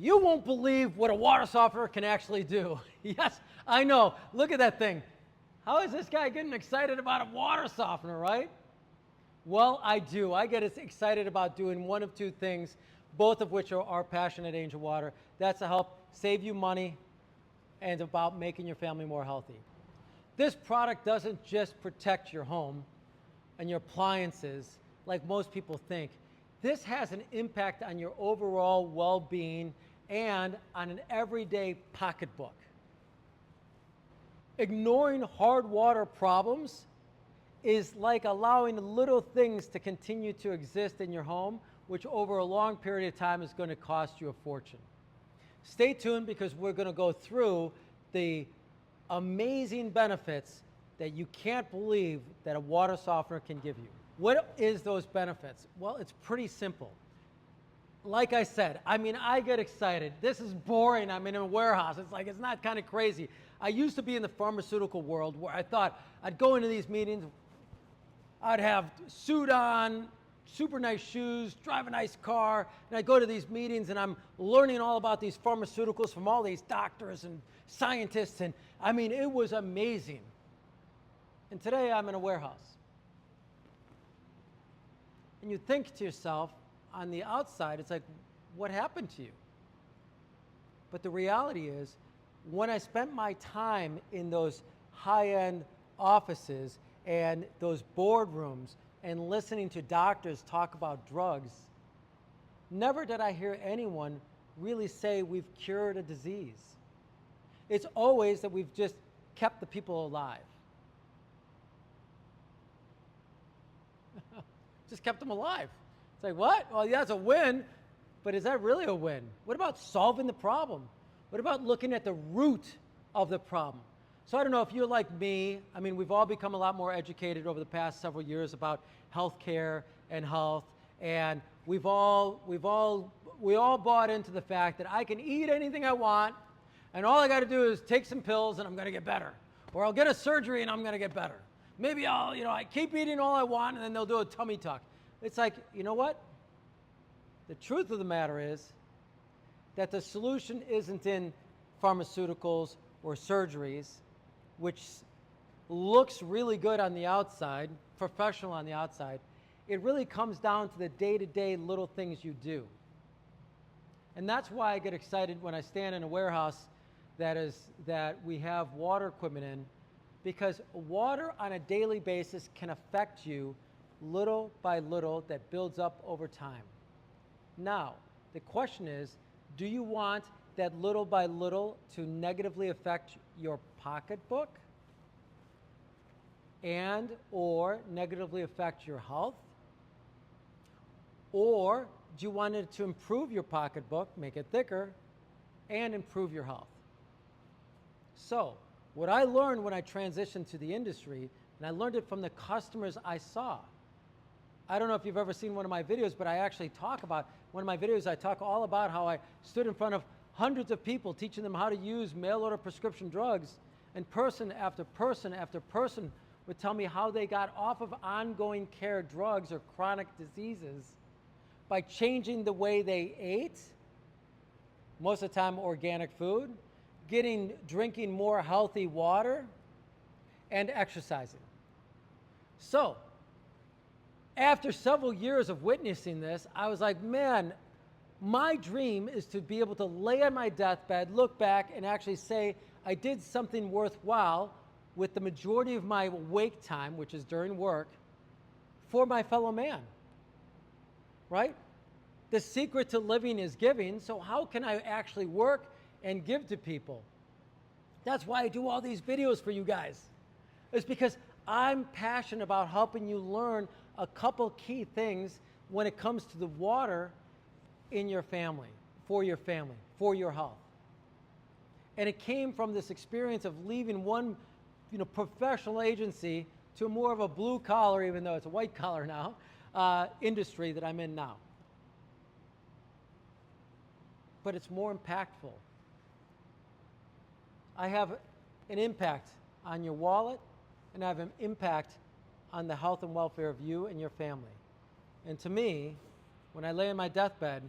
You won't believe what a water softener can actually do. Yes, I know. Look at that thing. How is this guy getting excited about a water softener, right? Well, I do. I get excited about doing one of two things, both of which are our passion at Angel Water. That's to help save you money and about making your family more healthy. This product doesn't just protect your home and your appliances like most people think. This has an impact on your overall well-being and on an everyday pocketbook. Ignoring hard water problems is like allowing little things to continue to exist in your home, which over a long period of time is going to cost you a fortune. Stay tuned because we're going to go through the amazing benefits that you can't believe that a water softener can give you. What is those benefits? Well, it's pretty simple. Like I said, I get excited. This is boring. I'm in a warehouse. It's not kind of crazy. I used to be in the pharmaceutical world where I thought I'd go into these meetings, I'd have suit on, super nice shoes, drive a nice car, and I go to these meetings and I'm learning all about these pharmaceuticals from all these doctors and scientists, and it was amazing. And today I'm in a warehouse. And you think to yourself, on the outside, it's like, what happened to you? But the reality is, when I spent my time in those high-end offices and those boardrooms and listening to doctors talk about drugs, never did I hear anyone really say we've cured a disease. It's always that we've just kept the people alive. Just kept them alive. It's like, what? Well, yeah, it's a win, but is that really a win? What about solving the problem? What about looking at the root of the problem? So I don't know if you're like me. We've all become a lot more educated over the past several years about healthcare and health, and we all bought into the fact that I can eat anything I want, and all I got to do is take some pills and I'm going to get better, or I'll get a surgery and I'm going to get better. Maybe I keep eating all I want and then they'll do a tummy tuck. It's like, you know what? The truth of the matter is that the solution isn't in pharmaceuticals or surgeries, which looks really good on the outside, professional on the outside. It really comes down to the day-to-day little things you do. And that's why I get excited when I stand in a warehouse that we have water equipment in, because water on a daily basis can affect you little by little. That builds up over time. Now, the question is, do you want that little by little to negatively affect your pocketbook and or negatively affect your health? Or do you want it to improve your pocketbook, make it thicker, and improve your health? So, what I learned when I transitioned to the industry, and I learned it from the customers I saw. I don't know if you've ever seen one of my videos, but I actually talk about, one of my videos, I talk all about how I stood in front of hundreds of people teaching them how to use mail-order prescription drugs, and person after person after person would tell me how they got off of ongoing care drugs or chronic diseases by changing the way they ate, most of the time organic food, drinking more healthy water, and exercising. So, after several years of witnessing this, I was like, man, my dream is to be able to lay on my deathbed, look back, and actually say I did something worthwhile with the majority of my wake time, which is during work, for my fellow man, right? The secret to living is giving, so how can I actually work and give to people? That's why I do all these videos for you guys. It's because I'm passionate about helping you learn a couple key things when it comes to the water in your family, for your health. And it came from this experience of leaving one professional agency to more of a blue collar, even though it's a white collar now, industry that I'm in now. But it's more impactful. I have an impact on your wallet, and I have an impact on the health and welfare of you and your family. And to me, when I lay on my deathbed,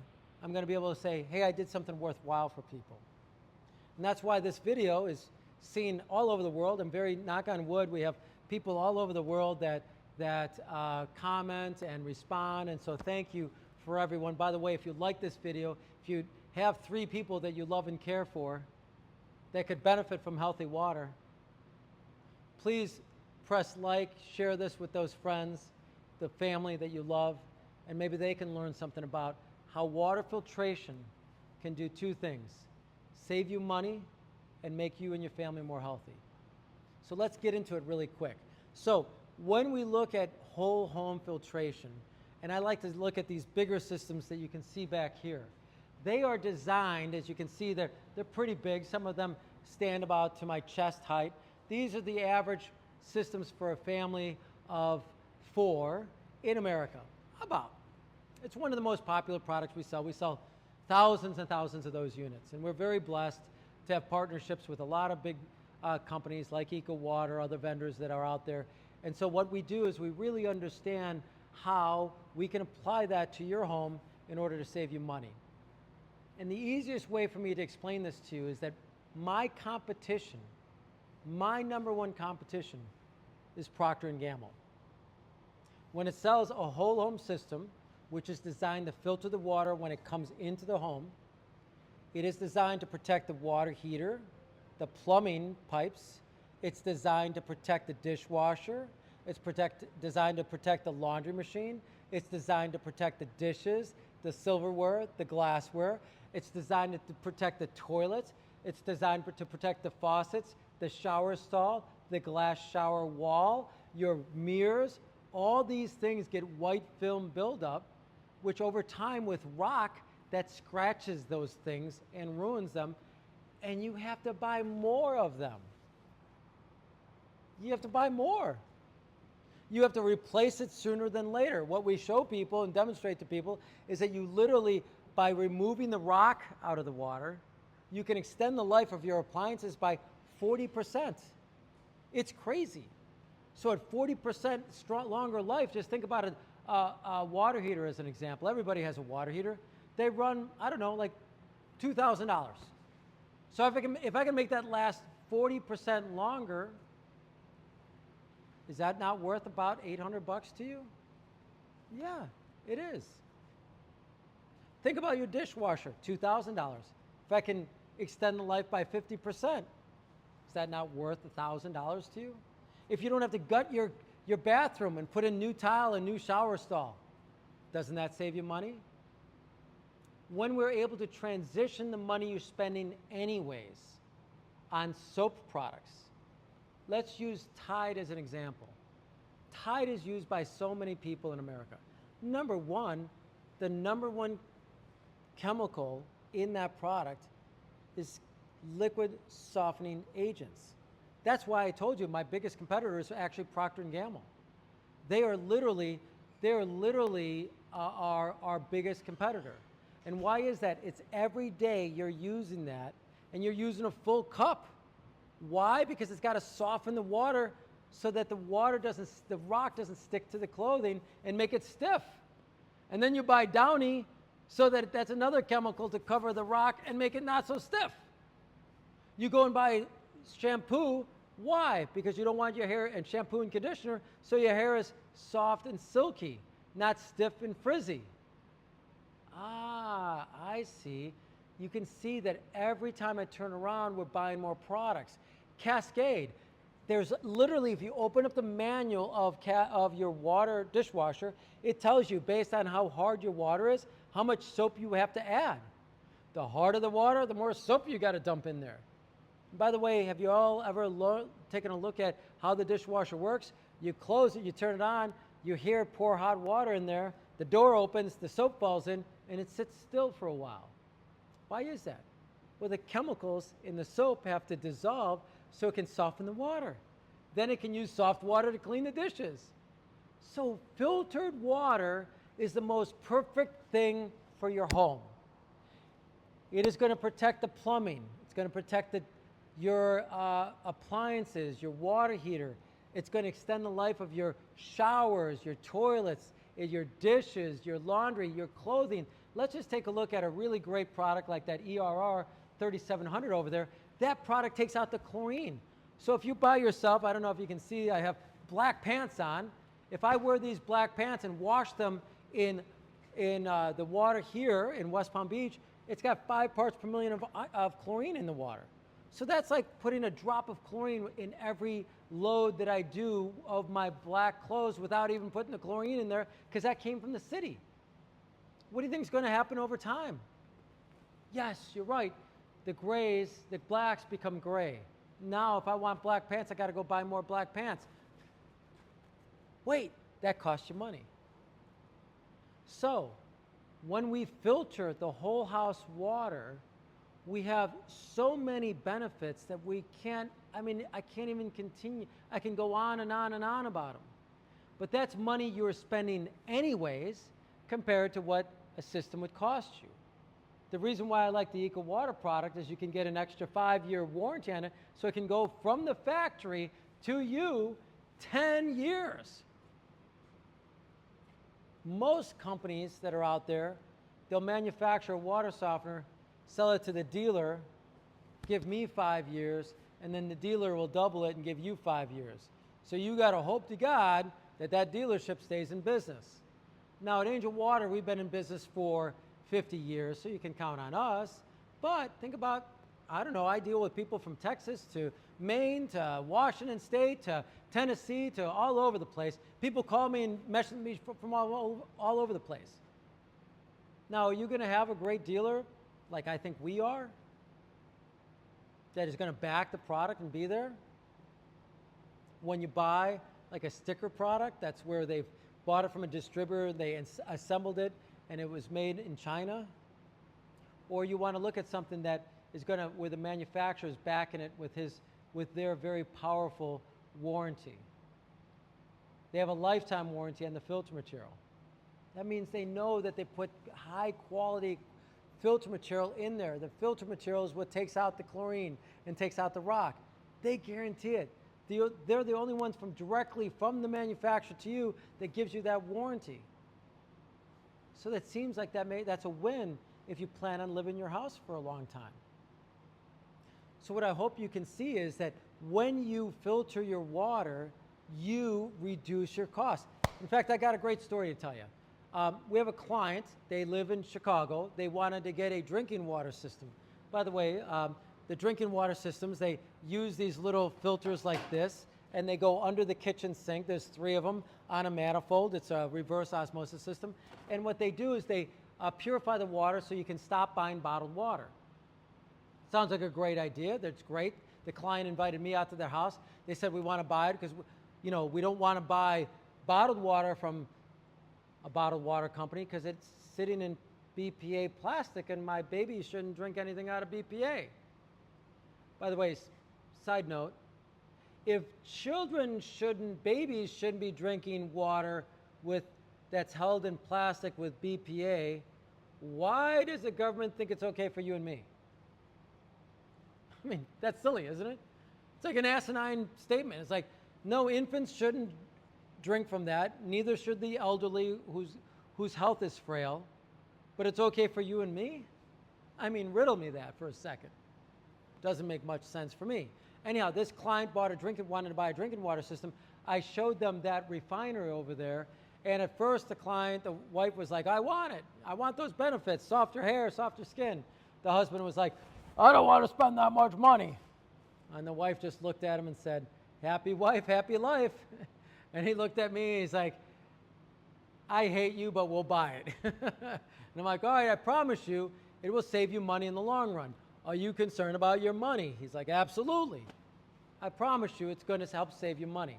I'm going to be able to say, hey, I did something worthwhile for people. And that's why this video is seen all over the world. I'm very, knock on wood, we have people all over the world that comment and respond. And so thank you for everyone. By the way, if you like this video, if you have 3 people that you love and care for that could benefit from healthy water, please press like, share this with those friends, the family that you love, and maybe they can learn something about how water filtration can do 2 things: save you money and make you and your family more healthy. So let's get into it really quick. So when we look at whole home filtration, and I like to look at these bigger systems that you can see back here, they are designed, as you can see, they're pretty big. Some of them stand about to my chest height. These are the average systems for a family of 4 in America. About. It's one of the most popular products we sell. We sell thousands and thousands of those units, and we're very blessed to have partnerships with a lot of big companies like EcoWater, other vendors that are out there. And so what we do is we really understand how we can apply that to your home in order to save you money. And the easiest way for me to explain this to you is that my competition, my #1 competition, is Procter & Gamble. When it sells a whole home system, which is designed to filter the water when it comes into the home, it is designed to protect the water heater, the plumbing pipes. It's designed to protect the dishwasher. It's designed to protect the laundry machine. It's designed to protect the dishes, the silverware, the glassware. It's designed to protect the toilets. It's designed to protect the faucets, the shower stall, the glass shower wall, your mirrors. All these things get white film buildup, which over time with rock, that scratches those things and ruins them, and you have to buy more of them. You have to buy more. You have to replace it sooner than later. What we show people and demonstrate to people is that you literally, by removing the rock out of the water, you can extend the life of your appliances by 40%. It's crazy. So at 40% longer life, just think about a water heater as an example. Everybody has a water heater. They run, I don't know, like $2,000. So if I can make that last 40% longer, is that not worth about $800 to you? Yeah, it is. Think about your dishwasher, $2,000. If I can extend the life by 50%, is that not worth $1,000 to you? If you don't have to gut your bathroom and put in new tile and new shower stall, doesn't that save you money? When we're able to transition the money you're spending anyways on soap products, let's use Tide as an example. Tide is used by so many people in America. #1, the #1 chemical in that product is liquid softening agents. That's why I told you my biggest competitor is actually Procter & Gamble. They are literally our biggest competitor. And why is that? It's every day you're using that, and you're using a full cup. Why? Because it's got to soften the water so that the rock doesn't stick to the clothing and make it stiff. And then you buy Downy so that that's another chemical to cover the rock and make it not so stiff. You go and buy shampoo. Why? Because you don't want your hair, and shampoo and conditioner, so your hair is soft and silky, not stiff and frizzy. Ah, I see. You can see that every time I turn around, we're buying more products. Cascade. There's literally, if you open up the manual of your water dishwasher, it tells you based on how hard your water is, how much soap you have to add. The harder the water, the more soap you got to dump in there. By the way, have you all ever taken a look at how the dishwasher works? You close it, you turn it on, you hear pour hot water in there, the door opens, the soap falls in, and it sits still for a while. Why is that? Well, the chemicals in the soap have to dissolve so it can soften the water. Then it can use soft water to clean the dishes. So filtered water is the most perfect thing for your home. It is going to protect the plumbing. It's going to protect your appliances, your water heater. It's going to extend the life of your showers, your toilets, your dishes, your laundry, your clothing. Let's just take a look at a really great product like that ERR 3700 over there. That product takes out the chlorine. So if you buy yourself, I don't know if you can see, I have black pants on. If I wear these black pants and wash them in the water here in West Palm Beach, it's got 5 parts per million of chlorine in the water. So that's like putting a drop of chlorine in every load that I do of my black clothes without even putting the chlorine in there, because that came from the city. What do you think is going to happen over time? Yes, you're right. The grays, the blacks become gray. Now, if I want black pants, I got to go buy more black pants. Wait, that costs you money. So, when we filter the whole house water, we have so many benefits that we can't, I can't even continue. I can go on and on and on about them. But that's money you're spending anyways compared to what a system would cost you. The reason why I like the Eco Water product is you can get an extra 5-year warranty on it, so it can go from the factory to you 10 years. Most companies that are out there, they'll manufacture a water softener, sell it to the dealer, give me 5 years, and then the dealer will double it and give you 5 years. So you got to hope to God that that dealership stays in business. Now at Angel Water, we've been in business for 50 years, so you can count on us. But think about, I don't know, I deal with people from Texas to Maine to Washington State to Tennessee to all over the place. People call me and message me from all over the place. Now, are you going to have a great dealer like I think we are that is going to back the product and be there? When you buy like a sticker product, that's where they've bought it from a distributor, they assembled it, and it was made in China. Or you want to look at something that is going to, where the manufacturer is backing it with their very powerful warranty. They have a lifetime warranty on the filter material. That means they know that they put high quality filter material in there. The filter material is what takes out the chlorine and takes out the rock. They guarantee it. They're the only ones directly from the manufacturer to you that gives you that warranty. So that seems like that's a win if you plan on living in your house for a long time. So what I hope you can see is that when you filter your water, you reduce your costs. In fact, I got a great story to tell you. We have a client, they live in Chicago. They wanted to get a drinking water system. By the way, the drinking water systems, they use these little filters like this, and they go under the kitchen sink. There's 3 of them on a manifold. It's a reverse osmosis system. And what they do is they purify the water so you can stop buying bottled water. Sounds like a great idea. That's great. The client invited me out to their house. They said, we want to buy it because, we don't want to buy bottled water from a bottled water company because it's sitting in BPA plastic, and my baby shouldn't drink anything out of BPA. By the way, side note, if babies shouldn't be drinking water that's held in plastic with BPA, why does the government think it's okay for you and me? That's silly, isn't it? It's like an asinine statement. It's like, no, infants shouldn't drink from that, neither should the elderly whose health is frail, but it's okay for you and me? Riddle me that for a second. Doesn't make much sense for me. Anyhow, this client wanted to buy a drinking water system. I showed them that refinery over there, and at first the wife was like, I want it. I want those benefits, softer hair, softer skin. The husband was like, I don't want to spend that much money. And the wife just looked at him and said, happy wife, happy life. And he looked at me and he's like, I hate you, but we'll buy it. And I'm like, all right, I promise you, it will save you money in the long run. Are you concerned about your money? He's like, absolutely. I promise you it's going to help save you money.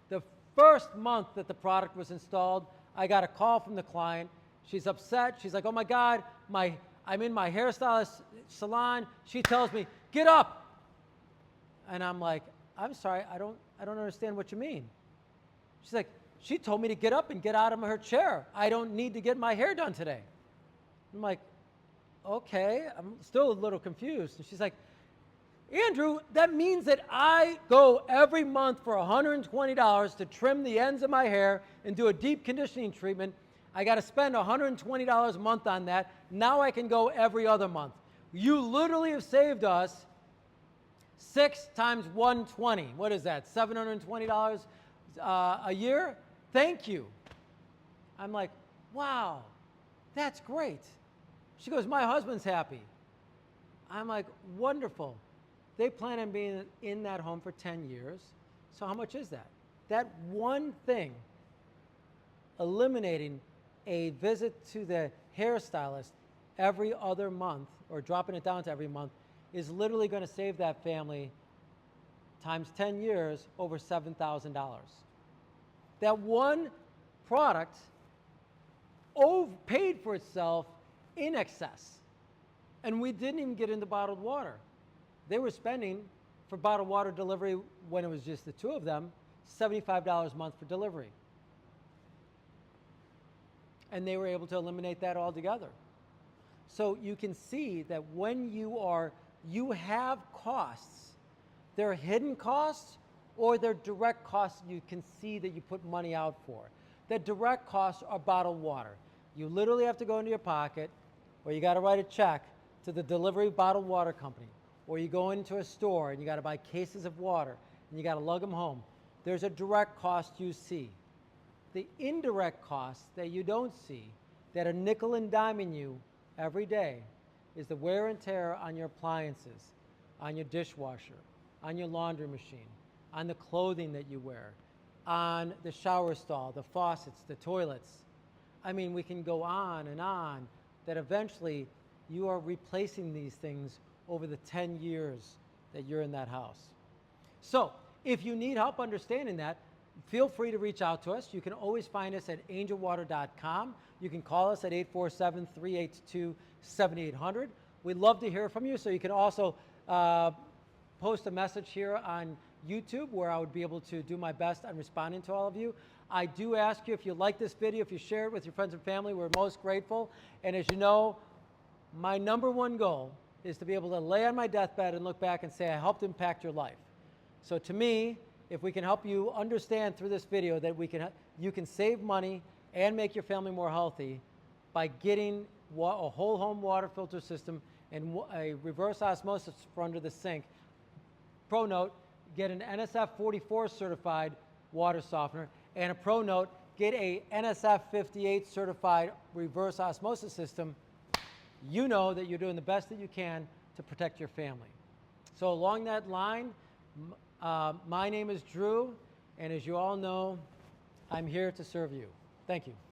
The first month that the product was installed, I got a call from the client. She's upset. She's like, oh my God, I'm in my hairstylist salon. She tells me, get up. And I'm like, I'm sorry, I don't understand what you mean. She's like, she told me to get up and get out of her chair. I don't need to get my hair done today. I'm like, okay, I'm still a little confused. And she's like, Andrew, that means that I go every month for $120 to trim the ends of my hair and do a deep conditioning treatment. I got to spend $120 a month on that. Now I can go every other month. You literally have saved us 6 times 120. What is that? $720 a year? Thank you. I'm like, wow, that's great. She goes, my husband's happy. I'm like, wonderful. They plan on being in that home for 10 years. So how much is that? That one thing, eliminating a visit to the hairstylist every other month, or dropping it down to every month, is literally going to save that family times 10 years over $7,000. That one product paid for itself in excess. And we didn't even get into bottled water. They were spending for bottled water delivery, when it was just the two of them, $75 a month for delivery. And they were able to eliminate that altogether. So you can see that when you have costs, they're hidden costs or they're direct costs you can see that you put money out for. The direct costs are bottled water. You literally have to go into your pocket, or you got to write a check to the delivery bottled water company, or you go into a store and you got to buy cases of water and you got to lug them home. There's a direct cost you see. The indirect costs that you don't see, that are nickel and diming you every day, is the wear and tear on your appliances, on your dishwasher, on your laundry machine, on the clothing that you wear, on the shower stall, the faucets, the toilets. I mean, we can go on, that eventually you are replacing these things over the 10 years that you're in that house. So if you need help understanding that, feel free to reach out to us. You can always find us at angelwater.com. You can call us at 847-382-7800. We'd love to hear from you, so you can also post a message here on YouTube, where I would be able to do my best on responding to all of you. I do ask you, if you like this video, if you share it with your friends and family, we're most grateful. And as you know, my number one goal is to be able to lay on my deathbed and look back and say, I helped impact your life. So to me, if we can help you understand through this video that you can save money and make your family more healthy by getting a whole home water filter system and a reverse osmosis for under the sink. Pro note, get an NSF 44 certified water softener, and a pro note, get a NSF 58 certified reverse osmosis system. You know that you're doing the best that you can to protect your family. So along that line, my name is Drew, and as you all know, I'm here to serve you. Thank you.